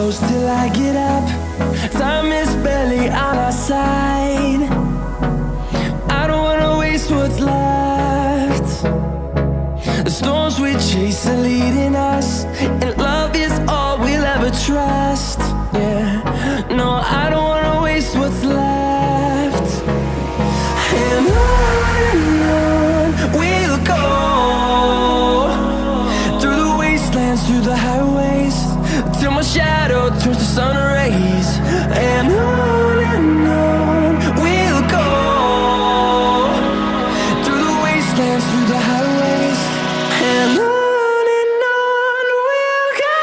close till I get up. Time is barely on our side. I don't wanna waste what's left. The storms we chase are leading us, and love is all we'll ever trust. Yeah, no, I don't wanna waste what's left. And on we'll go, through the wastelands, through the highways, till my shadow turns to sun rays. And on we'll go, through the wastelands, through the highways, and on we'll go.